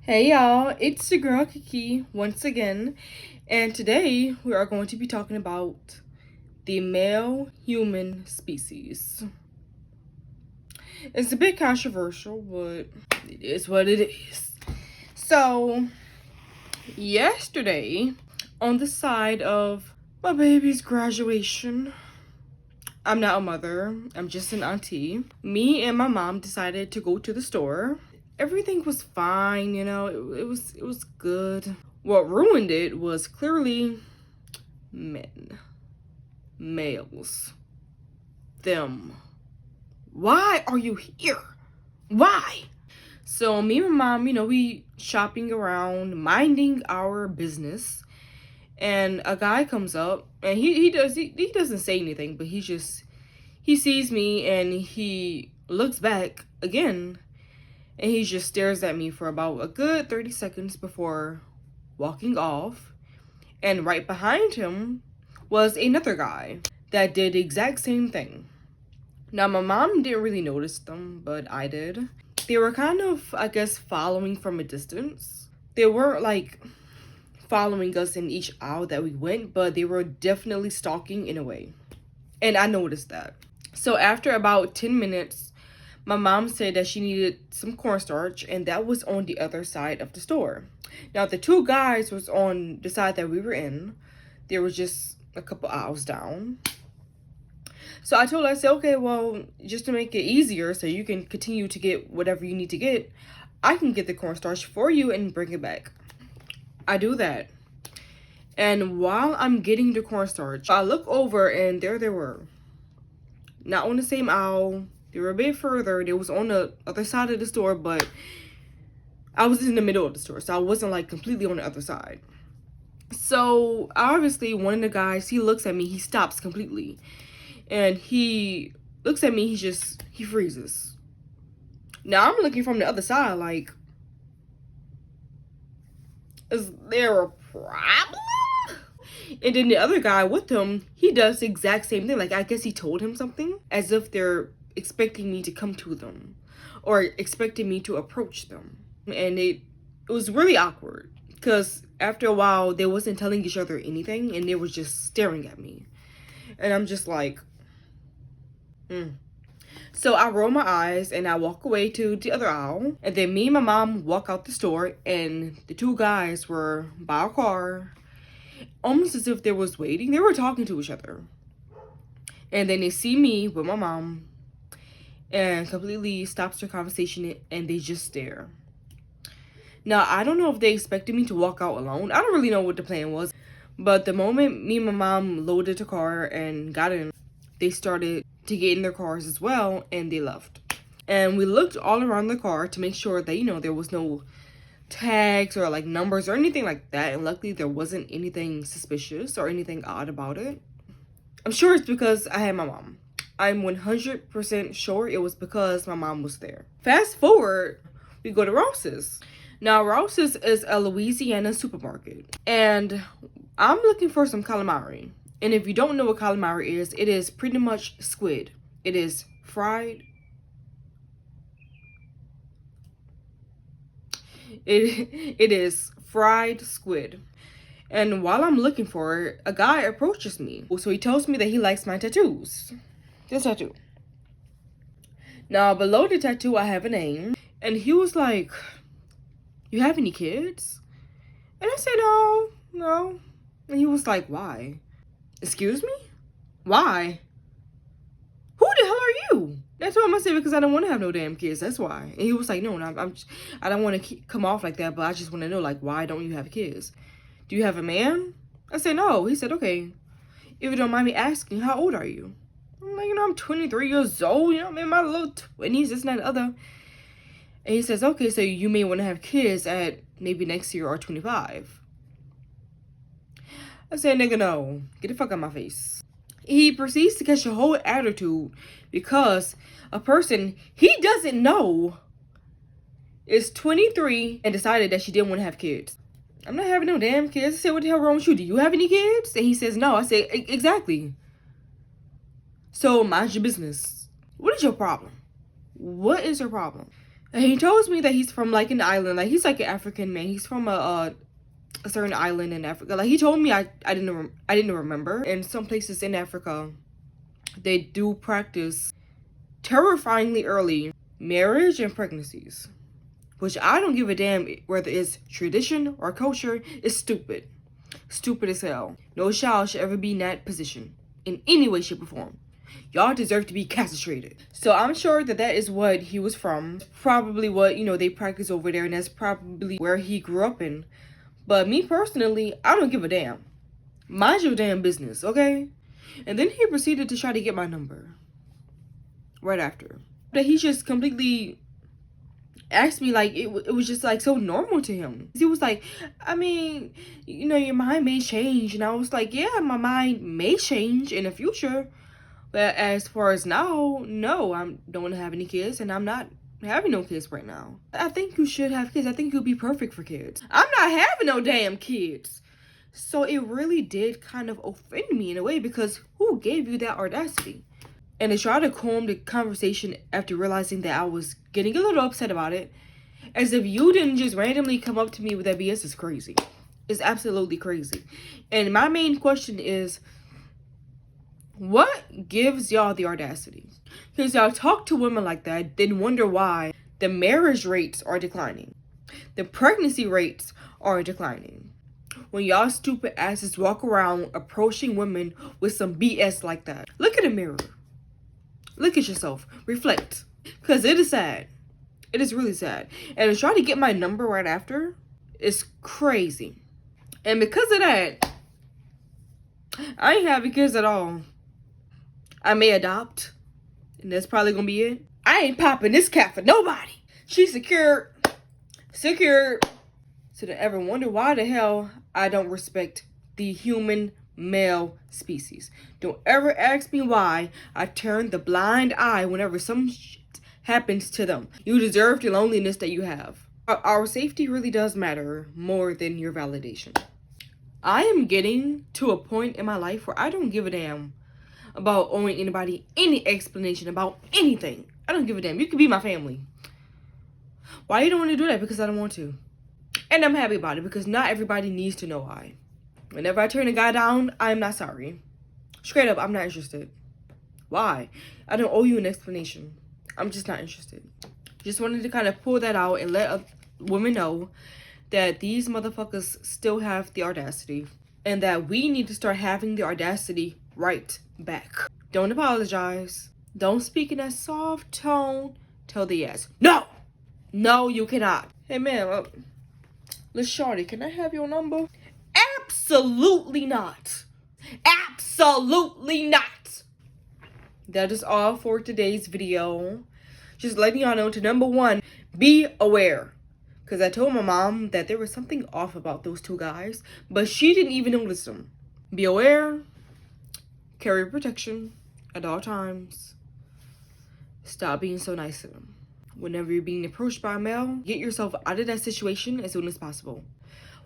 Hey y'all, it's your girl Kiki once again, and today we are going to be talking about the male human species. It's a bit controversial, but it is what it is. So, yesterday, on the side of my baby's graduation, I'm not a mother, I'm just an auntie. Me and my mom decided to go to the store. Everything was fine, it was good. What ruined it was clearly men. Males. Them. Why are you here? Why? So me and my mom, we shopping around, minding our business. And a guy comes up and he doesn't say anything, but he sees me and he looks back again and he just stares at me for about a good 30 seconds before walking off. And right behind him was another guy that did the exact same thing. Now, my mom didn't really notice them, but I did. They were kind of, I guess, following from a distance. They weren't like following us in each aisle that we went, but they were definitely stalking in a way. And I noticed that. So after about 10 minutes, my mom said that she needed some cornstarch, and that was on the other side of the store. Now, the two guys was on the side that we were in. They were just a couple aisles down. So I told her, I said, okay, well, just to make it easier so you can continue to get whatever you need to get, I can get the cornstarch for you and bring it back. I do that. And while I'm getting the cornstarch, I look over and there they were. Not on the same aisle. They were a bit further. They was on the other side of the store, but I was in the middle of the store, so I wasn't like completely on the other side. So obviously one of the guys, he looks at me, he stops completely. And he looks at me, he freezes. Now I'm looking from the other side like, is there a problem? And then the other guy with him, he does the exact same thing. Like, I guess he told him something, as if they're expecting me to come to them or expecting me to approach them. And it was really awkward because after a while they wasn't telling each other anything and they were just staring at me. And I'm just like, So I roll my eyes and I walk away to the other aisle. And then me and my mom walk out the store, and the two guys were by our car, almost as if they was waiting. They were talking to each other. And then they see me with my mom and completely stops their conversation and they just stare. Now, I don't know if they expected me to walk out alone. I don't really know what the plan was. But the moment me and my mom loaded the car and got in, they started to get in their cars as well, and they left. And we looked all around the car to make sure that, there was no tags or like numbers or anything like that. And luckily there wasn't anything suspicious or anything odd about it. I'm sure it's because I had my mom. I'm 100% sure it was because my mom was there. Fast forward, we go to Ross's. Now, Ross's is a Louisiana supermarket. And I'm looking for some calamari. And if you don't know what calamari is, it is pretty much squid. It is fried. It is fried squid. And while I'm looking for it, a guy approaches me. So he tells me that he likes my tattoos. This tattoo. Now, below the tattoo, I have a name. And he was like, you have any kids? And I said, no. And he was like, why? Excuse me? Why? Who the hell are you? I told him, I said, because I don't want to have no damn kids. That's why. And he was like, no, I don't want to come off like that, but I just want to know, like, why don't you have kids? Do you have a man? I said, no. He said, okay. If you don't mind me asking, how old are you? I'm like, I'm 23 years old. I'm in my little 20s, this and that and other. And he says, okay, so you may want to have kids at maybe next year or 25. I said, nigga, no. Get the fuck out of my face. He proceeds to catch a whole attitude because a person he doesn't know is 23 and decided that she didn't want to have kids. I'm not having no damn kids. I said, what the hell wrong with you? Do you have any kids? And he says, no. I said, exactly. So mind your business. What is your problem? What is your problem? And he tells me that he's from like an island, like he's like an African man. He's from a certain island in Africa. Like he told me, I didn't remember. In some places in Africa, they do practice terrifyingly early marriage and pregnancies, which I don't give a damn whether it's tradition or culture. It's stupid. Stupid as hell. No child should ever be in that position in any way, shape, or form. Y'all deserve to be castrated. So I'm sure that that is what he was from. Probably what, they practice over there, and that's probably where he grew up in. But me personally, I don't give a damn. Mind your damn business, okay? And then he proceeded to try to get my number. Right after. That he just completely asked me, like, it was just, like, so normal to him. He was like, I mean, your mind may change. And I was like, yeah, my mind may change in the future. But as far as now, no, I don't want to have any kids. And I'm not having no kids right now. I think you should have kids. I think you'll be perfect for kids. I'm not having no damn kids. So it really did kind of offend me in a way, because who gave you that audacity? And to try to calm the conversation after realizing that I was getting a little upset about it, as if you didn't just randomly come up to me with that BS, is crazy. It's absolutely crazy. And my main question is, what gives y'all the audacity? Because y'all talk to women like that, then wonder why the marriage rates are declining. The pregnancy rates are declining. When y'all stupid asses walk around approaching women with some BS like that. Look in the mirror. Look at yourself. Reflect. Because it is sad. It is really sad. And to try to get my number right after is crazy. And because of that, I ain't having kids at all. I may adopt. And that's probably going to be it. I ain't popping this cat for nobody. She's secured. Secured. So to ever wonder why the hell I don't respect the human male species. Don't ever ask me why I turn the blind eye whenever some shit happens to them. You deserve the loneliness that you have. Our safety really does matter more than your validation. I am getting to a point in my life where I don't give a damn about owing anybody any explanation about anything. I don't give a damn. You could be my family. Why you don't want to do that? Because I don't want to. And I'm happy about it, because not everybody needs to know why. Whenever I turn a guy down, I'm not sorry. Straight up, I'm not interested. Why? I don't owe you an explanation. I'm just not interested. Just wanted to kind of pull that out and let women know that these motherfuckers still have the audacity. And that we need to start having the audacity right back. Don't apologize. Don't speak in that soft tone. Tell the yes. No! No, you cannot. Hey, man, Miss Shorty, can I have your number? Absolutely not. Absolutely not. That is all for today's video. Just letting y'all know to, number one, be aware. Because I told my mom that there was something off about those two guys, but she didn't even notice them. Be aware. Carry protection at all times. Stop being so nice to them. Whenever you're being approached by a male, get yourself out of that situation as soon as possible.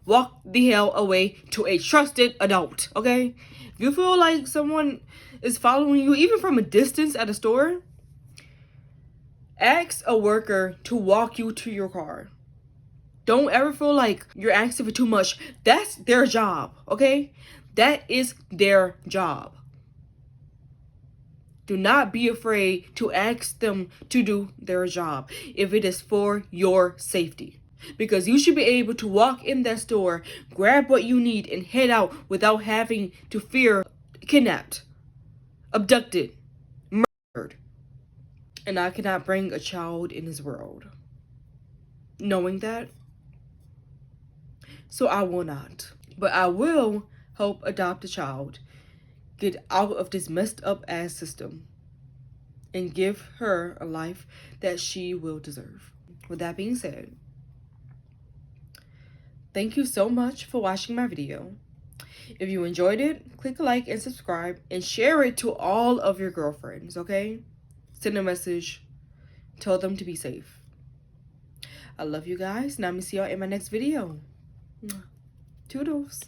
Walk the hell away to a trusted adult, okay? If you feel like someone is following you, even from a distance at a store, ask a worker to walk you to your car. Don't ever feel like you're asking for too much. That's their job, okay? That is their job. Do not be afraid to ask them to do their job if it is for your safety. Because you should be able to walk in that store, grab what you need, and head out without having to fear kidnapped, abducted, murdered. And I cannot bring a child in this world knowing that. So I will not. But I will help adopt a child, get out of this messed up ass system, and give her a life that she will deserve. With that being said, thank you so much for watching my video. If you enjoyed it, click a like and subscribe, and share it to all of your girlfriends, okay? Send a message. Tell them to be safe. I love you guys, and I'm gonna see y'all in my next video. Toodles.